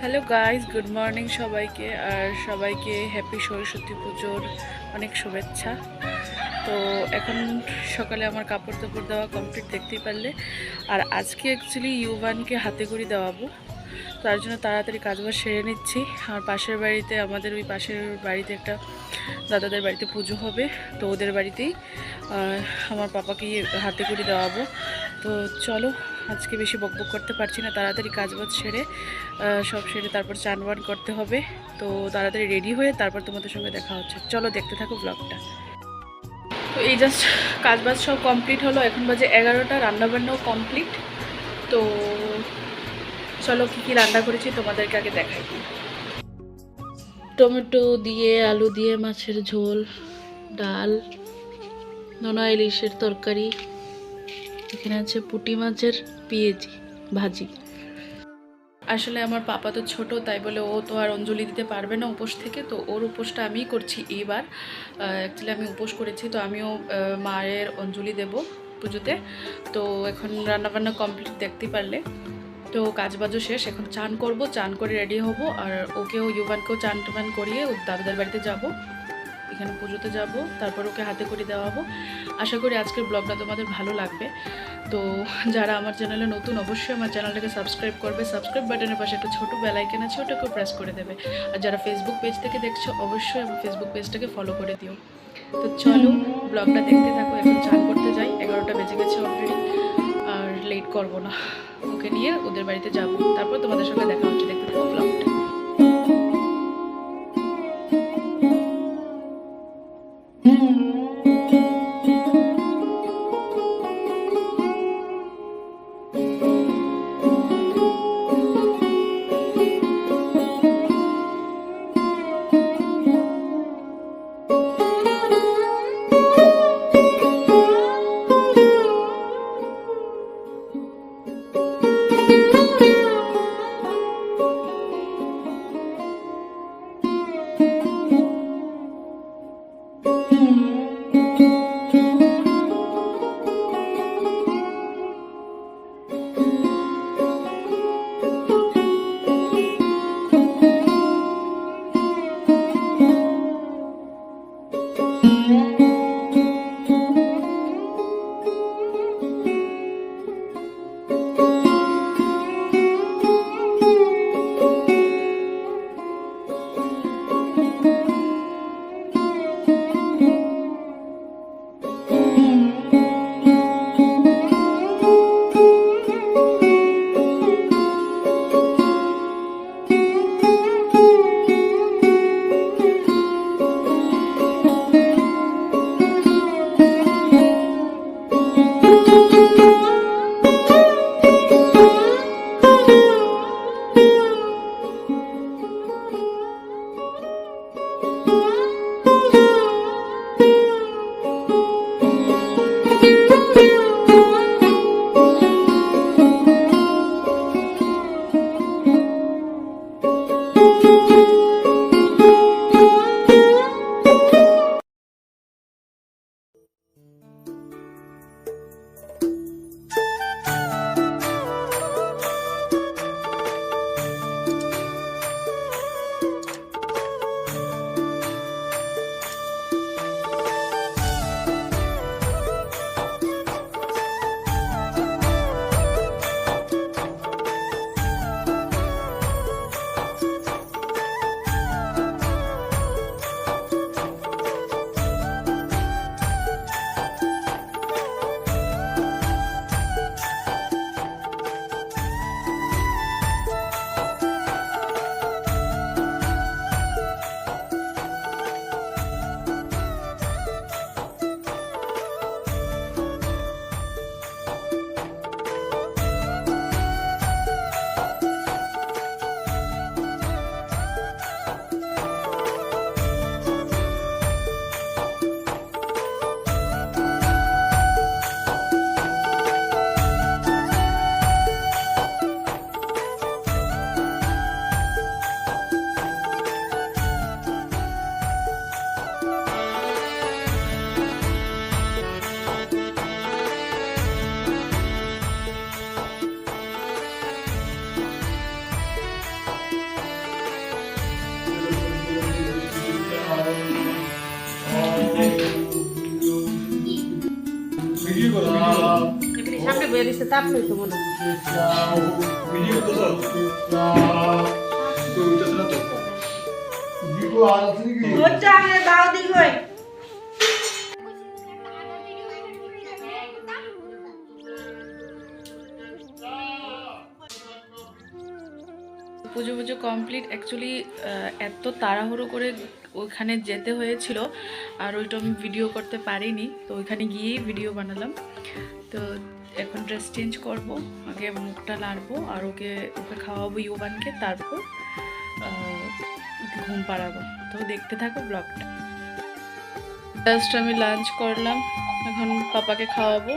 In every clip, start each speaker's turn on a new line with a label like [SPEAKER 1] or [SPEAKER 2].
[SPEAKER 1] Hello guys, good morning সবাইকে। আর সবাইকে happy Saraswati পুজোর অনেক শুভেচ্ছা। তো এখন সকালে আমার কাপড় টাপড় দেওয়া কমপ্লিট, দেখতেই পারলে। আর আজকে অ্যাকচুয়ালি ইউভানকে হাতে করে দেওয়াবো, তার জন্য তাড়াতাড়ি কাজবাজ সেরে নিচ্ছি। আর পাশের বাড়িতে, আমাদের ওই পাশের বাড়িতে একটা দাদাদের বাড়িতে পুজো হবে, তো ওদের বাড়িতেই আমার পাপাকে হাতে করে দেওয়াবো। তো চলো, আজকে বেশি বকবক করতে পারছি না, তাড়াতাড়ি কাজবাজ সেরে সব সেরে তারপর চান বান করতে হবে। তো তাড়াতাড়ি রেডি হয়ে তারপর তোমাদের সঙ্গে দেখা হচ্ছে, চলো দেখতে থাকো ব্লগটা। তো এই জাস্ট কাজবাজ সব কমপ্লিট হলো, এখন বাজে 11টা, রান্নাবান্নাও কমপ্লিট। তো চলো কী কী রান্না করেছি তোমাদেরকে আগে দেখাই। টমেটো দিয়ে, আলু দিয়ে মাছের ঝোল, ডাল, নোনা ইলিশের তরকারি, এখানে আছে পুঁটি মাছের পেঁয়াজি ভাজি। আসলে আমার পাপা তো ছোট, তাই বলে ও তো আর অঞ্জলি দিতে পারবে না উপোস থেকে, তো ওর উপোসটা আমিই করছি এইবার। অ্যাকচুয়ালি আমি উপোস করেছি, তো আমিও মায়ের অঞ্জলি দেব পুজোতে। তো এখন রান্নাবান্না কমপ্লিট, দেখতেই পারলে। তো কাজবাজও শেষ, এখন চান করব, চান করে রেডি হব। আর ওকেও, ইউভানকেও চান টান করিয়ে ওর দাদাদের বাড়িতে যাব, এখানে পুজোতে যাব, তারপর ওকে হাতে করে দেওয়াবো। আশা করি আজকের ব্লগটা তোমাদের ভালো লাগবে। তো যারা আমার চ্যানেলে নতুন, অবশ্যই আমার চ্যানেলটাকে সাবস্ক্রাইব করবে। সাবস্ক্রাইব বাটনের পাশে একটা ছোটো বেল আইকন আছে, ওটাকেও প্রেস করে দেবে। আর যারা ফেসবুক পেজ থেকে দেখছো, অবশ্যই আমার ফেসবুক পেজটাকে ফলো করে দিও। তো চলো ব্লগটা দেখতে থাকো। এখন চান করতে যাই, 11টা বেজে গেছে অলরেডি, আর লেট করবো না। ওকে নিয়ে ওদের বাড়িতে যাব, তারপর তোমাদের সঙ্গে দেখা হচ্ছে, দেখতে থাকো ব্লগটা।
[SPEAKER 2] সামনে বয়ে দিচ্ছে তাপ লইতো মনে হচ্ছে আমি দাও দিই কই
[SPEAKER 1] পুজো পুজো কমপ্লিট। অ্যাকচুয়ালি এত তাড়াহুড়ো করে ওইখানে যেতে হয়েছিল আর ওইটা আমি ভিডিও করতে পারিনি, তো ওইখানে গিয়েই ভিডিও বানালাম। তো এখন ড্রেস চেঞ্জ করব, আগে মুখটা নাড়বো আর ওকে খাওয়াবো ইউবানকে, তারপর ঘুম পাড়াবো। তো দেখতে থাকো ব্লগটা। জাস্ট আমি লাঞ্চ করলাম, এখন পাপাকে খাওয়াবো,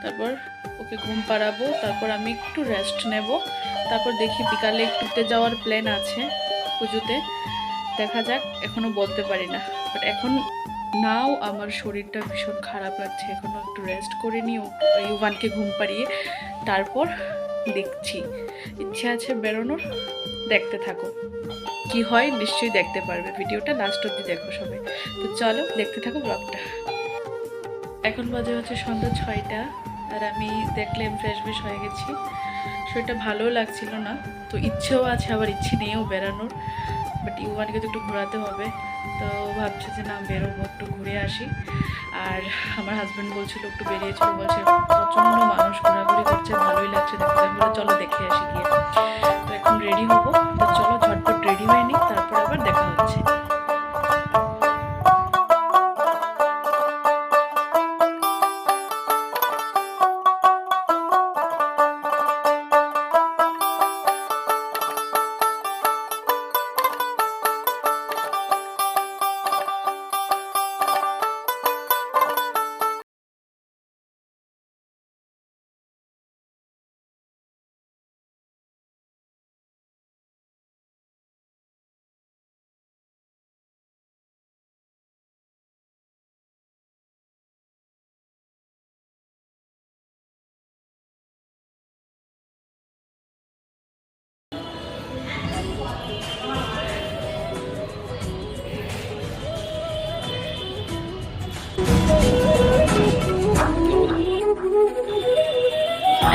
[SPEAKER 1] তারপর ওকে ঘুম পাড়াবো, তারপর আমি একটু রেস্ট নেব। তারপর দেখি বিকালে একটুতে যাওয়ার প্ল্যান আছে পুজোতে, দেখা যাক, এখনও বলতে পারি না। বাট এখন নাও আমার শরীরটা ভীষণ খারাপ লাগছে, এখনও একটু রেস্ট করে নিই, ইউভানকে ঘুম পাড়িয়ে তারপর দেখছি। ইচ্ছে আছে বেরোনোর, দেখতে থাকো কি হয়, নিশ্চয়ই দেখতে পারবে। ভিডিওটা লাস্ট অবধি দেখো সবাই। তো চলো দেখতে থাকো ব্লগটা। এখন বাজে হচ্ছে সন্ধ্যা 6টা আর আমি দেখলাম ফ্রেশ বেশ হয়ে গেছি। শরীরটা ভালোও লাগছিল না, তো ইচ্ছেও আছে আবার ইচ্ছে নেইও বেরানোর, বাট ইউবানকে তো একটু ঘোরাতে হবে। তো ভাবছি যে না বেরোবো, একটু ঘুরে আসি। আর আমার হাজব্যান্ড বলছিল একটু বেরিয়েছিল, বলছে প্রচণ্ড মানুষ ঘোরাঘুরি করছে, ভালোই লাগছে দেখতে। আমি বলে চলো দেখে আসি গিয়ে। তো এখন রেডি হবো, তো চলো ঝটপট রেডি হয়ে নিই, তারপর আবার দেখা হচ্ছে।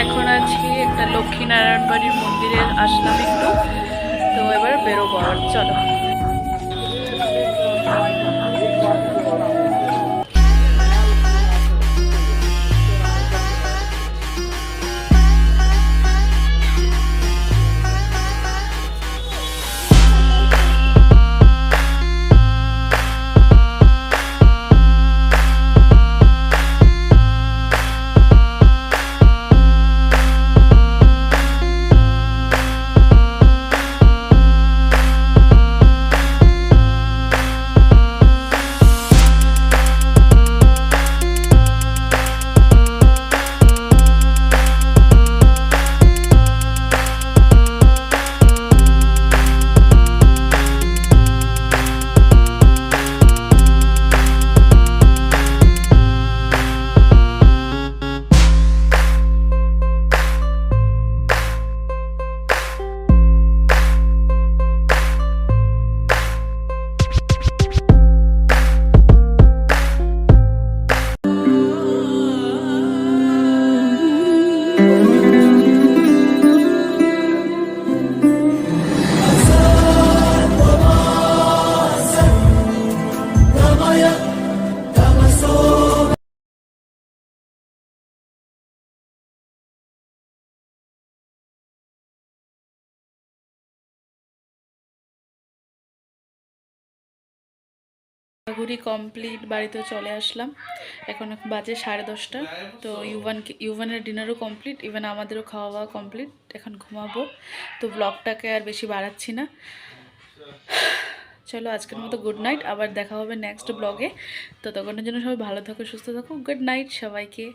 [SPEAKER 1] এখন আছি একটা লক্ষ্মীনারায়ণ বাড়ির মন্দিরে আসলাম একটু, তো এবার বেরোবো আর, চলো। ঘুরি কমপ্লিট, বাড়িতে চলে আসলাম। এখন বাজে 10:30। তো ইউভানের ডিনারও কমপ্লিট, ইভেন আমাদেরও খাওয়া দাওয়া কমপ্লিট। এখন ঘুমাবো। তো ব্লগটাকে আর বেশি বাড়াচ্ছি না, চলো আজকের মতো গুড নাইট, আবার দেখা হবে নেক্সট ব্লগে। তো তখনের জন্য সবাই ভালো থাকো, সুস্থ থাকো। গুড নাইট সবাইকে।